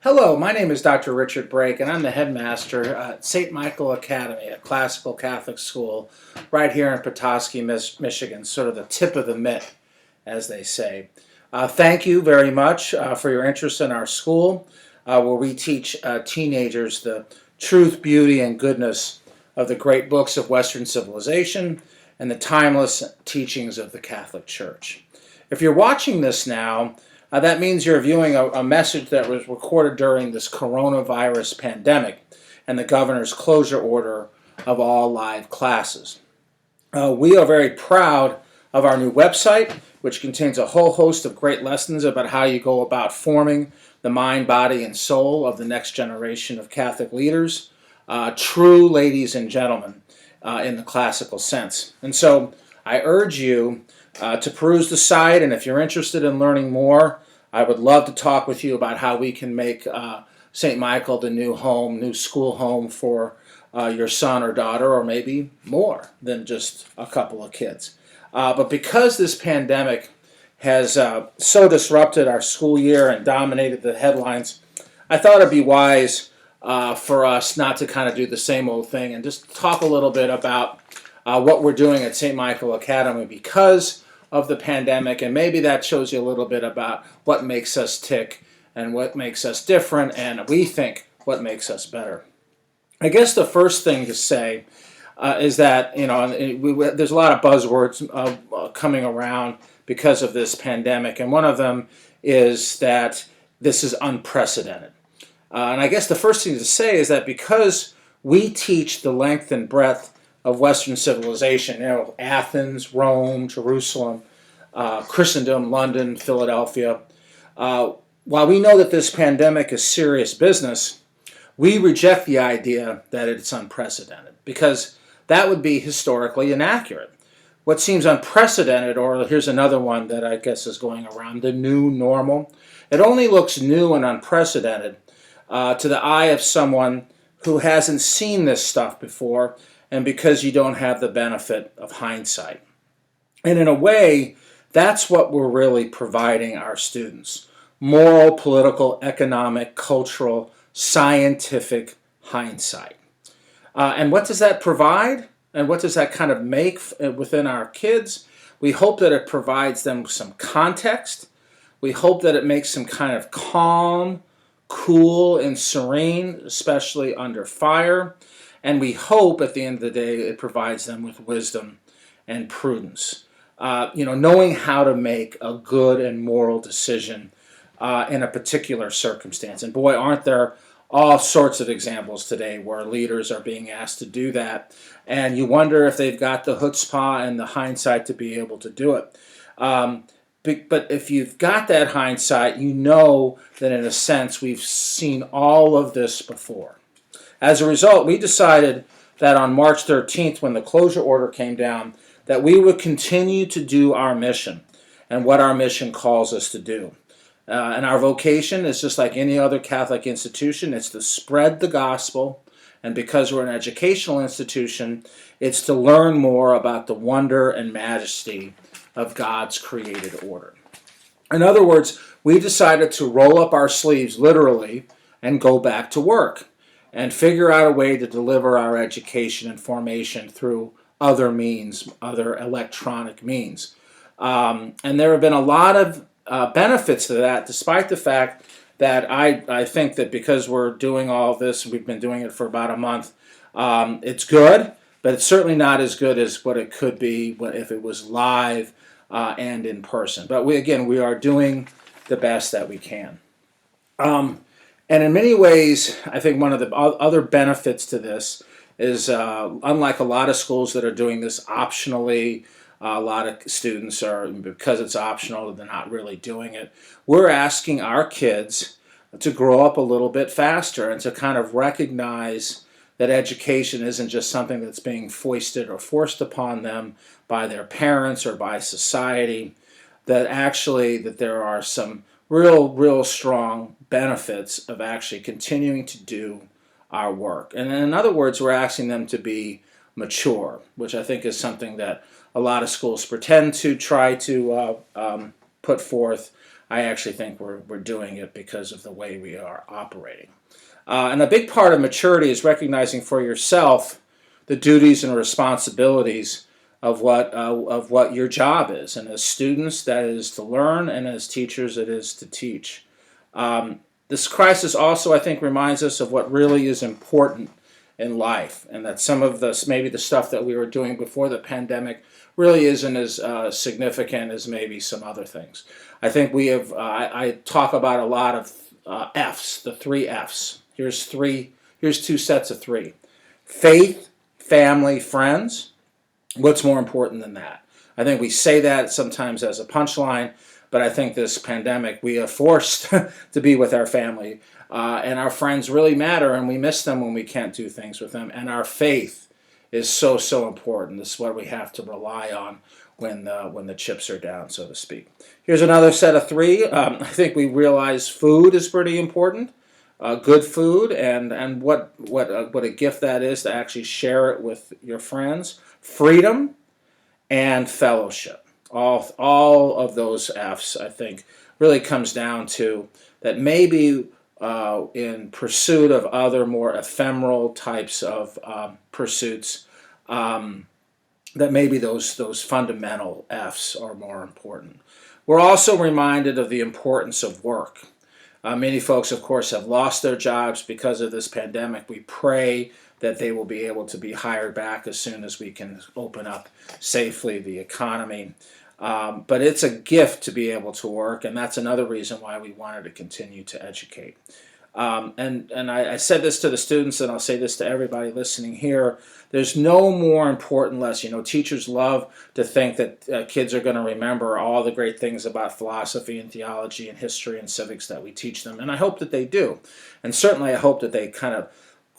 Hello, my name is Dr. Richard Brake, and I'm the headmaster at St. Michael Academy, a classical Catholic school right here in Petoskey, Michigan, sort of the tip of the mitt, as they say. Thank you very much for your interest in our school, where we teach teenagers the truth, beauty, and goodness of the great books of Western civilization and the timeless teachings of the Catholic Church. If you're watching this now, that means you're viewing a message that was recorded during this coronavirus pandemic and the governor's closure order of all live classes. We are very proud of our new website, which contains a whole host of great lessons about how you go about forming the mind, body, and soul of the next generation of Catholic leaders, true ladies and gentlemen in the classical sense. And so I urge you to peruse the site, and if you're interested in learning more, I would love to talk with you about how we can make St. Michael the new home, new school home for your son or daughter, or maybe more than just a couple of kids. But because this pandemic has so disrupted our school year and dominated the headlines, I thought it'd be wise for us not to kind of do the same old thing and just talk a little bit about what we're doing at St. Michael Academy because of the pandemic, and maybe that shows you a little bit about what makes us tick and what makes us different, and we think what makes us better. I guess the first thing to say is that there's a lot of buzzwords coming around because of this pandemic, and one of them is that this is unprecedented. And I guess the first thing to say is that because we teach the length and breadth of Western civilization, Athens, Rome, Jerusalem, Christendom, London, Philadelphia. While we know that this pandemic is serious business, we reject the idea that it's unprecedented because that would be historically inaccurate. What seems unprecedented, or here's another one that I guess is going around, the new normal. It only looks new and unprecedented to the eye of someone who hasn't seen this stuff before, and because you don't have the benefit of hindsight. And in a way, that's what we're really providing our students: moral, political, economic, cultural, scientific hindsight. And what does that provide? And what does that kind of make within our kids? We hope that it provides them some context. We hope that it makes them kind of calm, cool, and serene, especially under fire. And we hope at the end of the day it provides them with wisdom and prudence. Knowing how to make a good and moral decision in a particular circumstance. And boy, aren't there all sorts of examples today where leaders are being asked to do that. And you wonder if they've got the chutzpah and the hindsight to be able to do it. But if you've got that hindsight, you know that in a sense we've seen all of this before. As a result, we decided that on March 13th, when the closure order came down, that we would continue to do our mission and what our mission calls us to do. And our vocation is just like any other Catholic institution. It's to spread the gospel. And because we're an educational institution, it's to learn more about the wonder and majesty of God's created order. In other words, we decided to roll up our sleeves literally and go back to work and figure out a way to deliver our education and formation through other means, other electronic means. And there have been a lot of benefits to that, despite the fact that I think that because we're doing all of this, we've been doing it for about a month, it's good, but it's certainly not as good as what it could be if it was live and in person. But we are doing the best that we can. And in many ways, I think one of the other benefits to this is, unlike a lot of schools that are doing this optionally, a lot of students are, because it's optional, they're not really doing it. We're asking our kids to grow up a little bit faster and to kind of recognize that education isn't just something that's being foisted or forced upon them by their parents or by society, that actually that there are some real strong benefits of actually continuing to do our work. And in other words, we're asking them to be mature, which I think is something that a lot of schools pretend to try to put forth. I actually think we're doing it because of the way we are operating. And a big part of maturity is recognizing for yourself the duties and responsibilities of what your job is. And as students, that is to learn, and as teachers, it is to teach. This crisis also, I think, reminds us of what really is important in life, and that some of this, maybe the stuff that we were doing before the pandemic, really isn't as significant as maybe some other things. I think we have. I talk about a lot of F's, the three F's. Here's three. Here's two sets of three: faith, family, friends. What's more important than that? I think we say that sometimes as a punchline, but I think this pandemic, we are forced to be with our family, and our friends really matter, and we miss them when we can't do things with them. And our faith is so, so important. This is what we have to rely on when the chips are down, so to speak. Here's another set of three. I think we realize food is pretty important. Good food, and what a gift that is to actually share it with your friends. Freedom and fellowship. All of those F's, I think, really comes down to that maybe in pursuit of other more ephemeral types of pursuits, that maybe those fundamental F's are more important. We're also reminded of the importance of work. Many folks, of course, have lost their jobs because of this pandemic. We pray that they will be able to be hired back as soon as we can open up safely the economy. But it's a gift to be able to work, and that's another reason why we wanted to continue to educate. And I said this to the students, and I'll say this to everybody listening here. There's no more important lesson. You know, teachers love to think that kids are going to remember all the great things about philosophy and theology and history and civics that we teach them, and I hope that they do. And certainly I hope that they kind of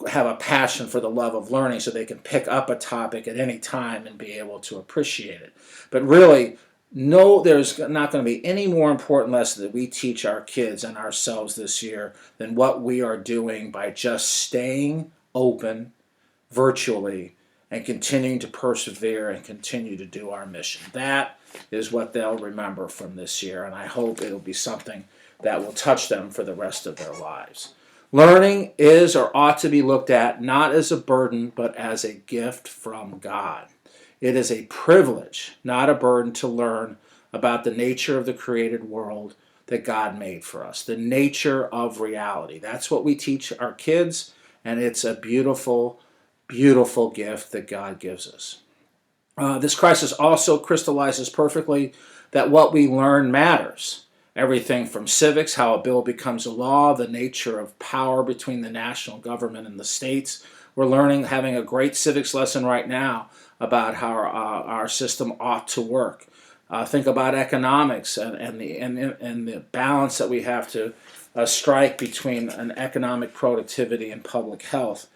have a passion for the love of learning so they can pick up a topic at any time and be able to appreciate it. But really, no, there's not going to be any more important lesson that we teach our kids and ourselves this year than what we are doing by just staying open virtually and continuing to persevere and continue to do our mission. That is what they'll remember from this year, and I hope it'll be something that will touch them for the rest of their lives. Learning is or ought to be looked at not as a burden, but as a gift from God. It is a privilege, not a burden, to learn about the nature of the created world that God made for us, the nature of reality. That's what we teach our kids, and it's a beautiful, beautiful gift that God gives us. This crisis also crystallizes perfectly that what we learn matters. Everything from civics, how a bill becomes a law, the nature of power between the national government and the states. We're learning, having a great civics lesson right now about how our system ought to work. Think about economics and the balance that we have to strike between an economic productivity and public health.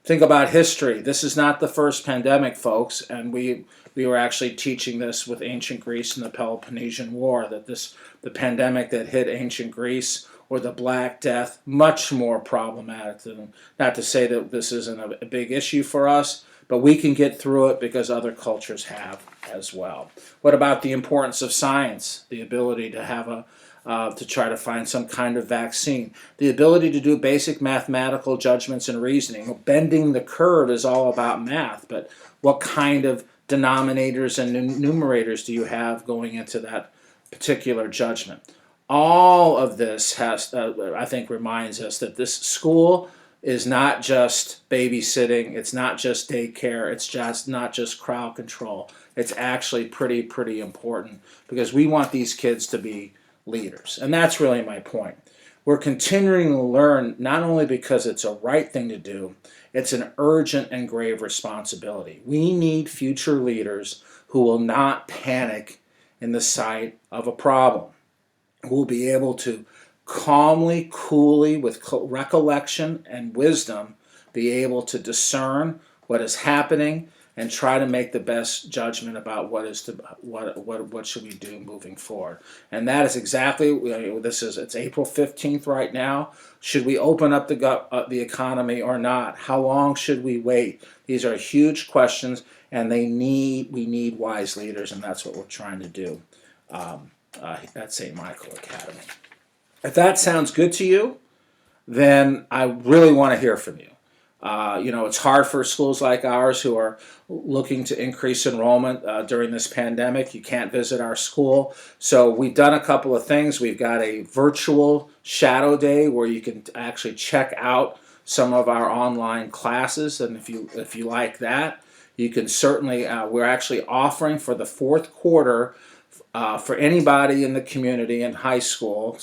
Think about history. This is not the first pandemic, folks, and we were actually teaching this with ancient Greece and the Peloponnesian War, that the pandemic that hit ancient Greece, or the Black Death, much more problematic than, not to say that this isn't a big issue for us, but we can get through it because other cultures have as well. What about the importance of science? The ability to have to try to find some kind of vaccine. The ability to do basic mathematical judgments and reasoning. Bending the curve is all about math, but what kind of denominators and numerators do you have going into that particular judgment? All of this has, I think, reminds us that this school is not just babysitting, it's not just daycare, it's just not just crowd control. It's actually pretty important because we want these kids to be leaders. And that's really my point. We're continuing to learn not only because it's a right thing to do, it's an urgent and grave responsibility. We need future leaders who will not panic in the sight of a problem, who will be able to calmly, coolly, with recollection and wisdom, be able to discern what is happening and try to make the best judgment about what should we do moving forward. And that is exactly, it's April 15th right now. Should we open up the economy or not? How long should we wait? These are huge questions, and we need wise leaders, and that's what we're trying to do. at St. Michael Academy. If that sounds good to you, then I really want to hear from you. It's hard for schools like ours who are looking to increase enrollment during this pandemic. You can't visit our school. So we've done a couple of things. We've got a virtual shadow day where you can actually check out some of our online classes. And if you like that, you can certainly, we're actually offering for the fourth quarter for anybody in the community in high school,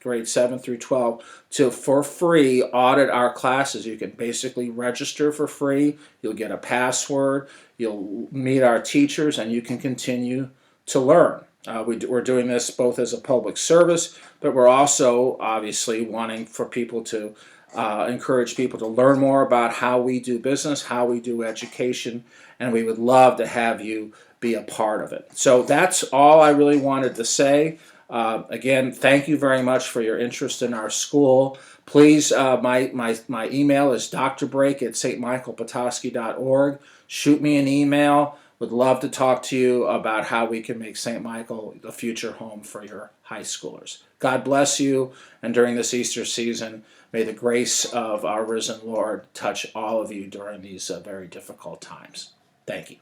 grade 7 through 12, to for free audit our classes. You can basically register for free. You'll get a password. You'll meet our teachers, and you can continue to learn. We're doing this both as a public service, but we're also obviously wanting for people to encourage people to learn more about how we do business, how we do education, and we would love to have you be a part of it. So that's all I really wanted to say. Again, thank you very much for your interest in our school. Please, my email is drbreak@stmichaelpetoskey.org. Shoot me an email. Would love to talk to you about how we can make St. Michael the future home for your high schoolers. God bless you, and during this Easter season, may the grace of our risen Lord touch all of you during these very difficult times. Thank you.